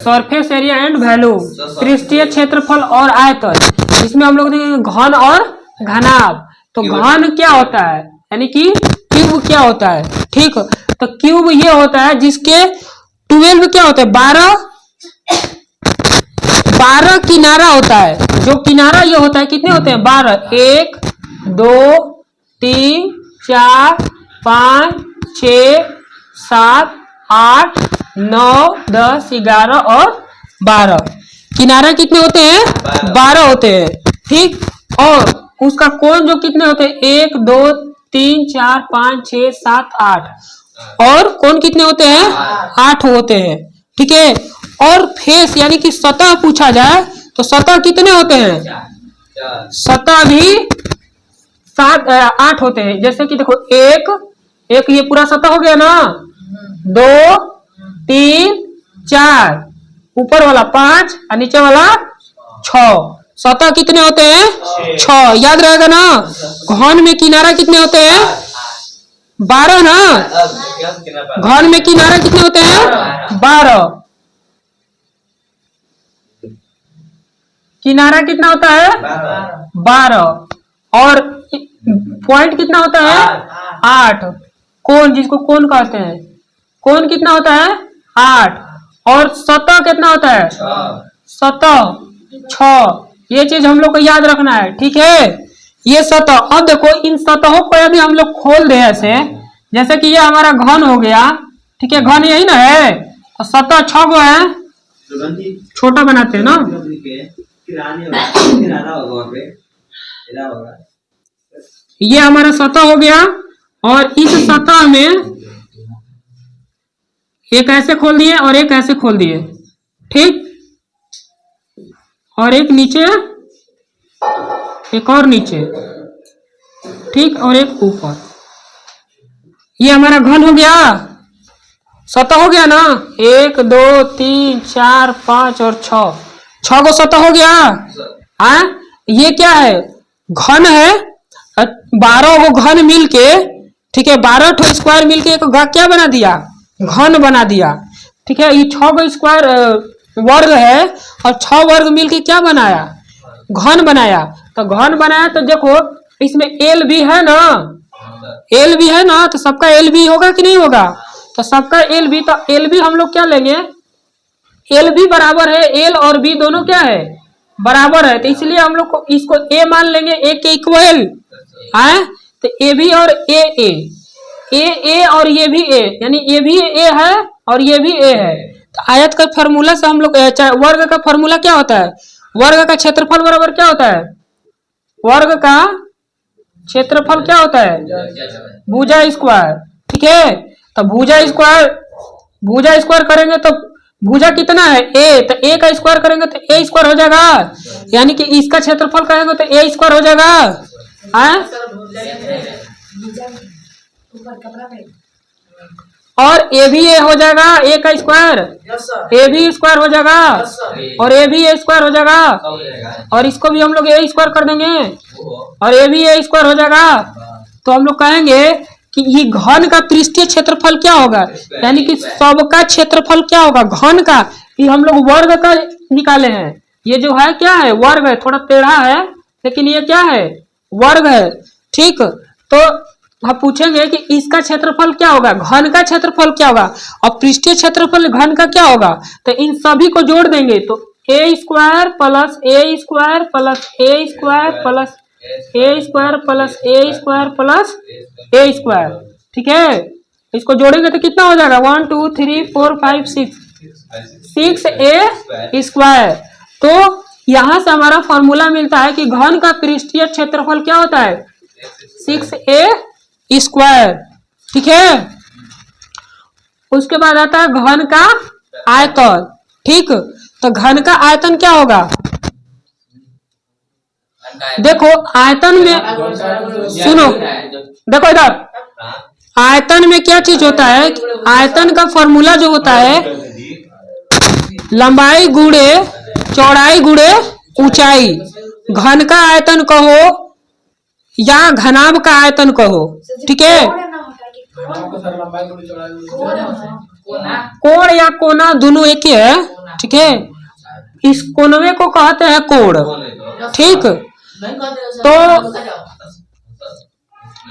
Surface area and value, पृष्ठीय क्षेत्रफल और आयतन। इसमें हम लोग देखेंगे घन और घनाभ। तो घन क्या होता है, यानी कि क्यूब क्या होता है, ठीक। तो क्यूब ये होता है जिसके 12 क्या होता है, 12 किनारा होता है। जो किनारा ये होता है कितने होते हैं, 12। 1 2 3 4 5 6 7 8 9 10 11 और 12 किनारा कितने होते हैं, 12 होते हैं, ठीक। और उसका कोण जो कितने होते हैं, 1 2 3 4 5 6 7 8 और कोण कितने होते हैं, 8 होते हैं, ठीक है। और फेस यानी कि सतह पूछा जाए तो सतह कितने होते हैं, सतह भी 8 होते हैं। जैसे कि देखो एक ये पूरा सतह हो गया ना, 2 3 4, ऊपर वाला 5 और नीचे वाला 6। सतह कितने होते हैं, 6, याद रहेगा ना। घन में किनारा कितने होते हैं, 12 ना। घन में किनारा कितने होते हैं, 12। किनारा कितना होता है, 12। और पॉइंट कितना होता है, 8। कोण, जिसको कोण कहते हैं, कोण कितना होता है, 8। और सतह कितना होता है, सतह 6। ये चीज हम लोग को याद रखना है, ठीक है। ये सतह, अब देखो इन सतहों को यदि हम लोग खोल दे ऐसे, जैसे कि ये हमारा घन हो गया, ठीक है, घन यही ना है, तो सतह 6 गो है, छोटा बनाते हैं ना। ये हमारा सतह हो गया। और इस सतह में एक ऐसे खोल दिए और एक ऐसे खोल दिए, ठीक। और एक नीचे, एक और नीचे, ठीक, और एक ऊपर। ये हमारा घन हो गया, सतह हो गया ना। 1 2 3 4 5 और 6 गो सतह हो गया। हाँ, ये क्या है, घन है। 12 गो घन मिलके, ठीक है, 12 ठो स्क्वायर मिलके एक क्या बना दिया, घन बना दिया, ठीक है। ये 6 गो स्क्वायर वर्ग है और 6 वर्ग मिलके क्या बनाया, घन बनाया। तो घन बनाया तो देखो इसमें एल भी है ना, एल भी है ना, तो सबका एल भी होगा कि नहीं होगा, तो सबका एल भी, तो एल भी हम लोग क्या लेंगे, एल भी बराबर है, एल और बी दोनों क्या है, बराबर है। तो इसलिए हम लोग को इसको ए मान लेंगे, ए के इक्वल है। तो ए भी और ए और ये भी ए, यानी ये भी ए है और ये भी ए है। तो आयत का फॉर्मूला से हम लोग, वर्ग का फॉर्मूला क्या होता है, वर्ग का क्षेत्रफल बराबर क्या होता है, वर्ग का क्षेत्रफल क्या होता है, भुजा स्क्वायर, ठीक है। तो भुजा स्क्वायर करेंगे तो भुजा कितना है, ए, तो ए का स्क्वायर करेंगे तो ए स्क्वायर हो जाएगा, यानी कि इसका क्षेत्रफल करेंगे तो ए स्क्वायर हो जाएगा। और ए भी ए हो जाएगा, ए का स्क्वायर, ए भी स्क्वायर हो जाएगा, और ए भी ए स्क्वायर हो जाएगा, और इसको भी हम लोग ए स्क्वायर कर देंगे और ए भी ए स्क्वायर हो जाएगा। तो हम लोग कहेंगे कि ये घन का पृष्ठीय क्षेत्रफल क्या होगा, यानी कि सबका क्षेत्रफल क्या होगा घन का। ये हम लोग वर्ग का निकाले हैं, ये जो है क्या है, वर्ग है, थोड़ा टेढ़ा है लेकिन ये क्या है, वर्ग है, ठीक। तो हम पूछेंगे कि इसका क्षेत्रफल क्या होगा, घन का क्षेत्रफल क्या होगा, और पृष्ठीय क्षेत्रफल घन का क्या होगा। तो इन सभी को जोड़ देंगे तो ए स्क्वायर प्लस ए स्क्वायर प्लस ए स्क्वायर प्लस ए स्क्वायर प्लस ए स्क्वायर प्लस ए स्क्वायर, ठीक है। इसको जोड़ेंगे तो कितना हो जाएगा, 1 2 3 4 5 6 ए स्क्वायर। तो यहां से हमारा फॉर्मूला मिलता है कि घन का पृष्ठीय क्षेत्रफल क्या होता है, 6a स्क्वायर, ठीक है। उसके बाद आता है घन का आयतन, ठीक। तो घन का आयतन क्या होगा, देखो आयतन में, सुनो देखो इधर, आयतन में क्या चीज होता है, आयतन का फॉर्मूला जो होता है लंबाई गुणे चौड़ाई गुणे ऊंचाई। घन का आयतन कहो या घनाभ का आयतन कहो, ठीक है। कोण या कोना दोनों एक ही है, ठीक है। इस कोनवे को कहते हैं कोण, ठीक। तो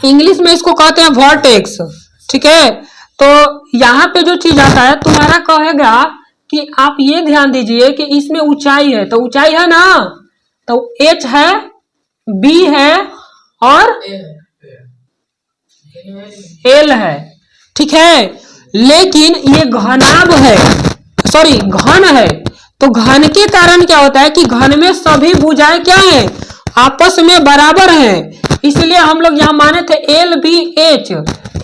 इंग्लिश में इसको कहते हैं वर्टेक्स, ठीक है। तो यहाँ पे जो चीज आता है तुम्हारा कहेगा कि आप ये ध्यान दीजिए कि इसमें ऊंचाई है, तो ऊंचाई है ना, तो H है, B है और L है, ठीक है। लेकिन ये घनाभ है, सॉरी घन है, तो घन के कारण क्या होता है कि घन में सभी भुजाएं क्या है, आपस में बराबर हैं। इसलिए हम लोग यहाँ माने थे LBH,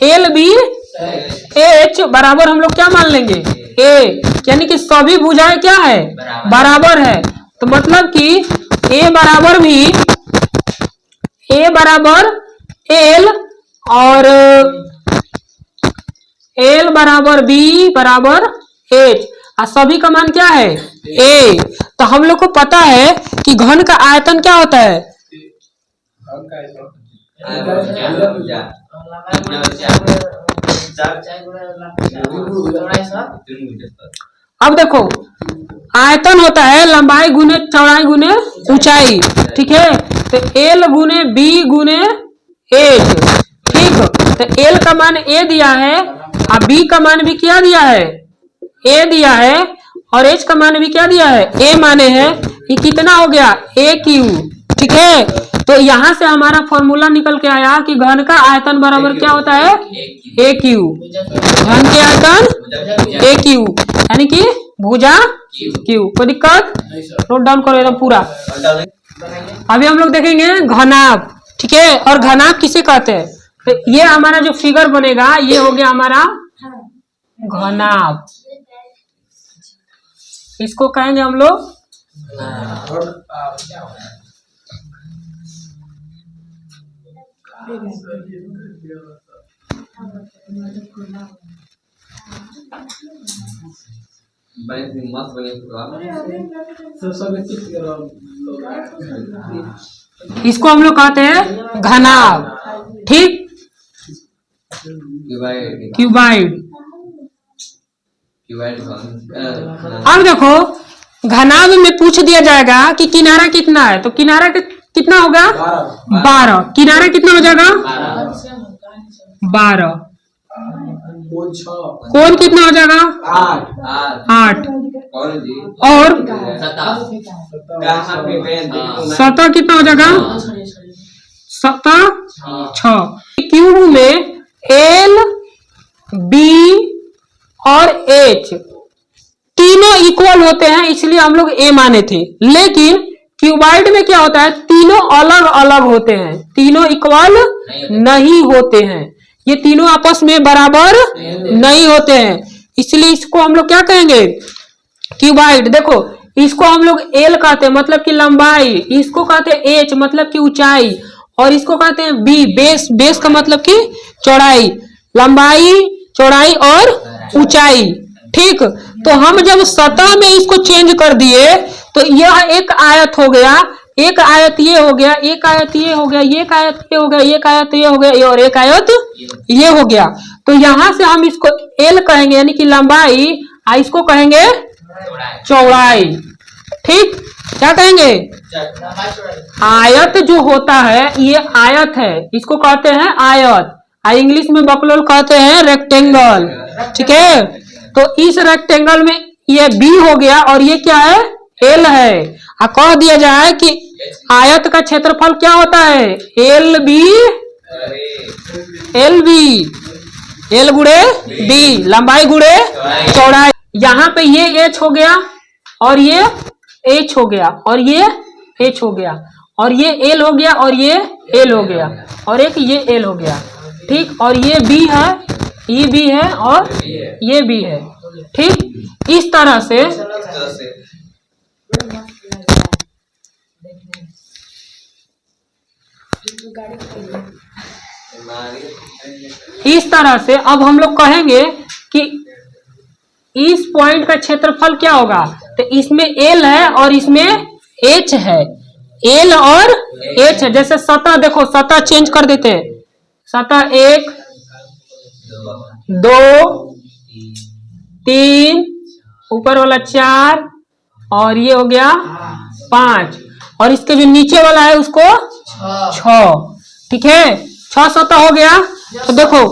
LBH बराबर हम लोग क्या मान लेंगे, A, यानी कि सभी भुजाएं क्या है, बराबर है। तो मतलब कि A बराबर भी, A बराबर L और L बराबर B बराबर H, और सभी का मान क्या है, A। तो हम लोग को पता है कि घन का आयतन क्या होता है, अब देखो आयतन होता है लंबाई गुने चौड़ाई गुने ऊंचाई, ठीक है। तो L गुने B गुने H, ठीक। तो L का मान A दिया है और B का मान भी क्या दिया है, A दिया है, और H का मान भी क्या दिया है, A माने है। ये कितना हो गया, AQ, ठीक है। तो यहाँ से हमारा फॉर्मूला निकल के आया कि घन का आयतन बराबर क्या होता है, AQ, घन के आयतन AQ, यानी कि भुजा Q। कोई दिक्कत, नोट डाउन करो एकदम पूरा। अभी हम लोग देखेंगे घनाभ, ठीक है। और घनाभ किसे कहते हैं, तो ये हमारा जो फिगर बनेगा ये हो गया हमारा घनाभ, इसको कहेंगे हम लोग इसको हम लोग कहते हैं घनाभ, ठीक। क्यूबाइड। अब देखो घनाभ में पूछ दिया जाएगा कि किनारा कितना है, तो किनारा कितना होगा, 12। किनारा कितना हो जाएगा, 12। कोण कितना हो जाएगा, 8। और सतह कितना हो जाएगा, सतह 6। क्यूब में L, B और H तीनों इक्वल होते हैं, इसलिए हम लोग A माने थे। लेकिन क्यूबाइड में क्या होता है, तीनों अलग अलग होते हैं, तीनों इक्वल नहीं होते हैं, ये तीनों आपस में बराबर नहीं होते हैं, इसलिए इसको हम लोग क्या कहेंगे, क्यूबाइड। देखो इसको हम लोग L कहते हैं मतलब कि लंबाई, इसको कहते हैं H मतलब कि ऊंचाई, और इसको कहते हैं B बेस, बेस का मतलब कि चौड़ाई, लंबाई चौड़ाई और ऊंचाई, ठीक। तो हम जब सतह में इसको चेंज कर दिए तो यह एक आयत हो गया, एक आयत ये हो गया, एक आयत ये हो गया, एक आयत ये हो गया, एक आयत ये हो गया, और एक आयत ये हो गया। तो यहां से हम इसको L कहेंगे यानी कि लंबाई, इसको कहेंगे चौड़ाई, ठीक। क्या कहेंगे, आयत जो होता है ये आयत है, इसको कहते हैं आयत, इंग्लिश में बकलोल कहते हैं रेक्टेंगल, ठीक है। तो इस रेक्टेंगल में ये B हो गया और ये क्या है, L है। कह दिया जाए कि आयत का क्षेत्रफल क्या होता है, LB, L गुणे B, लंबाई गुणे चौड़ाई। यहाँ पे ये H हो गया और ये H हो गया और ये H हो गया और ये L हो गया और ये L हो गया और एक ये L हो गया, ठीक। और ये B है, ये B है और ये B है, ठीक। इस तरह से अब हम लोग कहेंगे कि इस पॉइंट का क्षेत्रफल क्या होगा, तो इसमें L है और इसमें H है, L और H है। जैसे सतह देखो, सतह चेंज कर देते हैं, सतह 1 2 3, ऊपर वाला 4 और ये हो गया 5 और इसके जो नीचे वाला है उसको 6। ठीक है, 6 सतह हो गया। तो देखो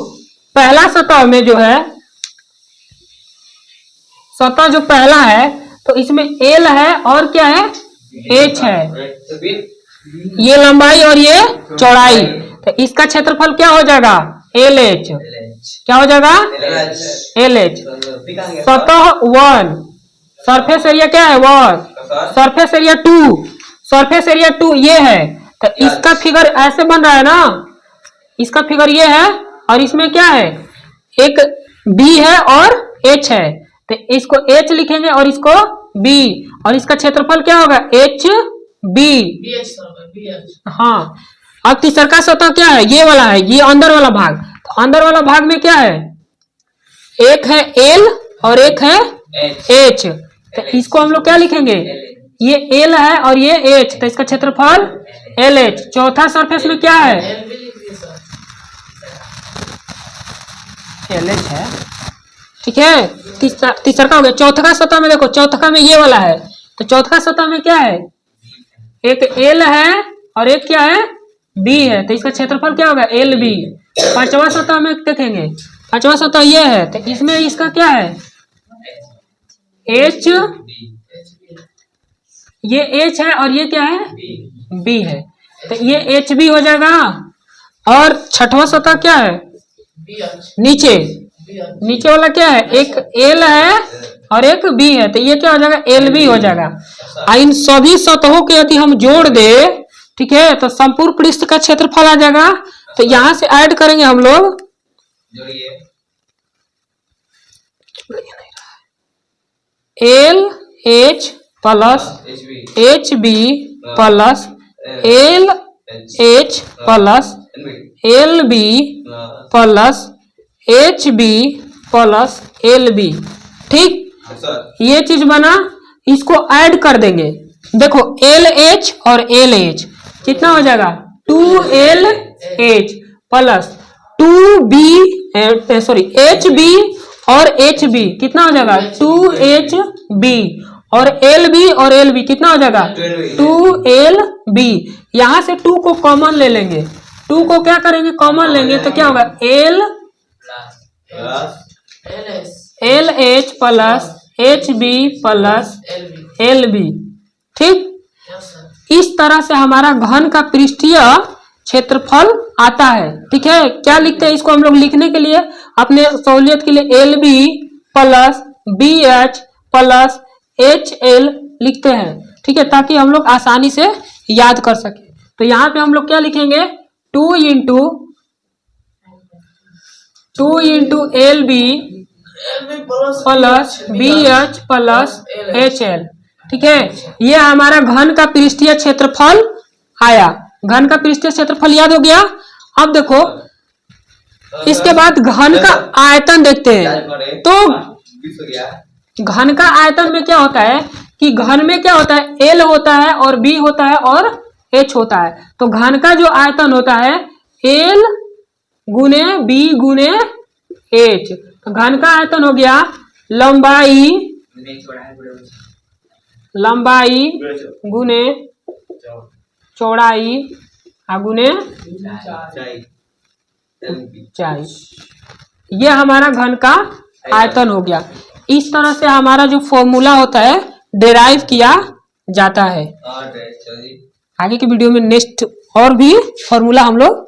पहला सतह में जो है, सतह जो पहला है तो इसमें L है और क्या है H है, ये लंबाई और ये चौड़ाई। तो इसका क्षेत्रफल क्या हो जाएगा LH। क्या हो जाएगा LH। सतह 1, सरफेस एरिया क्या है 1, सरफेस एरिया 2, सरफेस एरिया 2 ये है। तो इसका फिगर ऐसे बन रहा है ना, इसका फिगर ये है और इसमें क्या है एक B है और H है। तो इसको H लिखेंगे और इसको B और इसका क्षेत्रफल क्या होगा HB। हाँ, अब तीसरा का सतह क्या है ये वाला है, ये अंदर वाला भाग। तो अंदर वाला भाग में क्या है, एक है L और एक है H। तो इसको हम लोग क्या लिखेंगे, ये L है और ये H, तो इसका क्षेत्रफल LH। चौथा सरफेस में क्या है LH है। ठीक है, तीसरा का हो गया। चौथा का सतह में देखो, चौथा का में ये वाला है, तो चौथा सतह में क्या है एक L है और एक क्या है B है, तो इसका क्षेत्रफल क्या होगा LB। पांचवा सतह में देखेंगे, पांचवा सतह ये है, तो इसमें इसका क्या है H, ये H है और ये क्या है B है, तो ये HB हो जाएगा। और छठवां सतह क्या है नीचे, नीचे वाला क्या है एक L है और एक B है, तो ये क्या हो जाएगा LB हो जाएगा। इन सभी सतहों के यदि हम जोड़ दे, ठीक है, तो संपूर्ण पृष्ठ का क्षेत्रफल आ जाएगा। तो यहां से ऐड करेंगे हम लोग, LH plus HB plus LH plus LB plus HB plus LB। ठीक, ये चीज बना, इसको ऐड कर देंगे। देखो LH और LH कितना हो जाएगा 2LH plus 2B sorry HB और HB कितना हो जाएगा 2HB और LB कितना हो जाएगा 2LB। यहां से 2 को कॉमन ले लेंगे, 2 को क्या करेंगे कॉमन लेंगे, तो क्या होगा LH plus HB plus LB। ठीक, इस तरह से हमारा घन का पृष्ठीय क्षेत्रफल आता है। ठीक है, क्या लिखते हैं इसको हम लोग लिखने के लिए अपने सहूलियत के लिए LB plus BH plus HL लिखते हैं। ठीक है, ताकि हम लोग आसानी से याद कर सके। तो यहाँ पे हम लोग क्या लिखेंगे 2 into LB plus BH plus HL। ठीक है, ये हमारा घन का पृष्ठीय क्षेत्रफल आया। घन का पृष्ठीय क्षेत्रफल याद हो गया। अब देखो इसके बाद घन का आयतन देखते हैं। तो घन का आयतन में क्या होता है कि घन में क्या होता है L होता है और B होता है और H होता है। तो घन का जो आयतन होता है L गुने B गुने H। तो घन का आयतन हो गया लंबाई गुने चौड़ाई गुने ऊंचाई, ये हमारा घन का आयतन हो गया। इस तरह से हमारा जो फॉर्मूला होता है डेराइव किया जाता है। आगे की वीडियो में नेक्स्ट और भी फॉर्मूला हम लोग